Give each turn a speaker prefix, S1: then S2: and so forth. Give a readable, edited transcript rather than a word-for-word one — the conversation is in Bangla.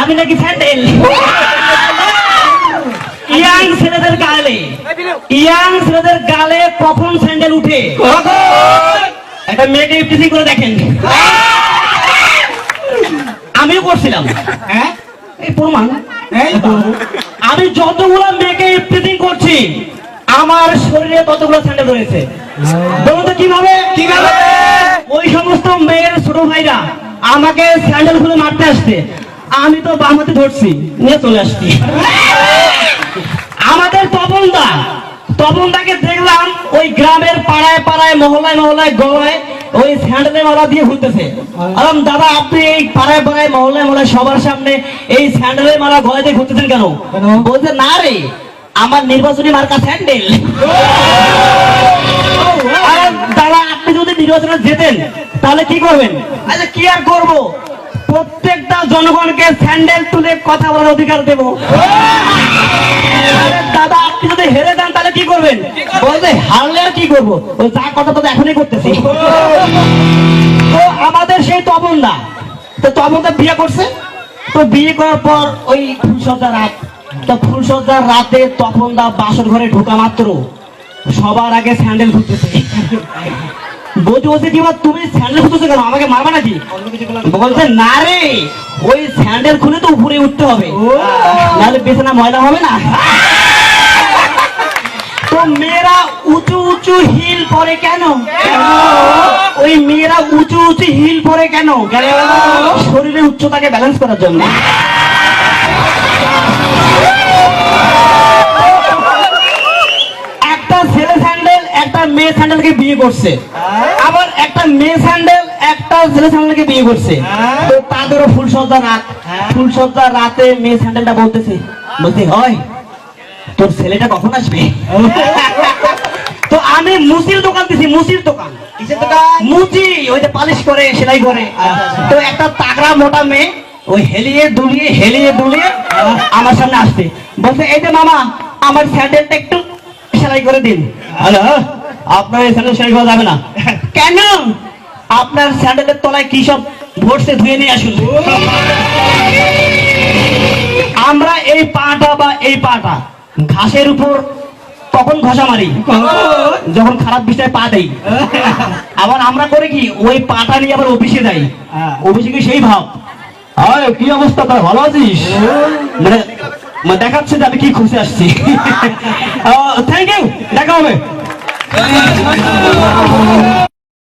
S1: আমি নাকি স্যান্ডেল। ইয়াং ছেলেদের গালে কখন স্যান্ডেল উঠে? একটা মেয়েকে ইফটিজিং করে দেখেন। আমিও করছিলাম। হ্যাঁ, এই প্রমাণ। আমি যতগুলো মেয়েকে ইফটিজিং করছি আমার শরীরে ততগুলো স্যান্ডেল রয়েছে। বলুন তো কিভাবে? ওই সমস্ত মেয়ের ছোট ভাইরা আমাকে স্যান্ডেল খুলে মারতে আসছে, আমি তো বাম হাতে ধরছি, নিয়ে চলে আসছি। আমাদের তপনদাকে দেখলাম ওই গ্রামের পাড়ায় মহল্লায় গলায় ওই স্যান্ডেলের মালা দিয়ে ঘুরতেছে। আরাম দাদা, আপনি এই পাড়ায় মহল্লায় সবার সামনে এই স্যান্ডেলের মালা গলায় দিয়ে ঘুরতেছেন কেন? বলছে না রে, আমার নির্বাচনী মার্কা স্যান্ডেল। দাদা, আপনি যদি নির্বাচনে যেতেন তাহলে কি করবেন? আচ্ছা, কি আর করবো, প্রত্যেকটা জনগণকে স্যান্ডেল তুলে কথা বলার অধিকার দেব। দাদা, আপনি যদি হেরে যান তাহলে কি করবেন? বলতে হারলে আর কি করবো, ওই যা কথা তো এখনই করতেছি। তো আমাদের সেই তপনদা বিয়ে করছে। তো বিয়ে করার পর ওই ফুলসজ্জার রাতে তপনদা বাসর ঘরে ঢোকা মাত্র সবার আগে স্যান্ডেল খুলতেছে। বলছে কি তুমি স্যান্ডেল খুলতেছো কেন, আমাকে মারবা নাকি? বলছে না রে, ওই স্যান্ডেল খুলে তো উপরে উঠতে হবে, নাহলে বিছানা ময়লা হবে না। তো মেয়েরা উঁচু হিল পরে কেন? ওই মেয়েরা উঁচু হিল পরে কেন? শরীরের উচ্চতাকে ব্যালেন্স করার জন্য। একটা ছেলে স্যান্ডেল একটা মেয়ে স্যান্ডেলকে বিয়ে করছে, আবার একটা মেয়ে স্যান্ডেল একটা ছেলে স্যান্ডেলকে বিয়ে করছে। তো তাদেরও ফুলসজ্জার রাতে মেয়ে স্যান্ডেলটা বলতে হয় তোর ছেলেটা কখন আসবে? তো আমি মুচির দোকান দিছি, মুচি ওই যে পালিশ করে, সেলাই করে। তো একটা তাগড়া মোটা মেয়ে ওই হেলিয়ে দুলিয়ে আমার সামনে আসছে, বলছে এই যে মামা, আমার স্যান্ডেলটা একটু সেলাই করে দিন। আপনার এই স্যান্ডেল সেলাই করা যাবে না। কেন? আপনার স্যান্ডেলের তলায় কি সব ভরছে, ধুয়ে নিয়ে আসুন। আমরা এই পাটা ঘাসের উপর তখন ঘষা মারি যখন খারাপ বিষয়ে পা দেই। আবার আমরা করে কি, ওই পাটা নিয়ে আবার অফিসে যাই, অফিসে কি সেই ভাব, কি অবস্থা, তোর ভালো আছিস? মানে দেখাচ্ছে যে আমি কি খুশি আসছি। থ্যাংক ইউ, দেখা হবে।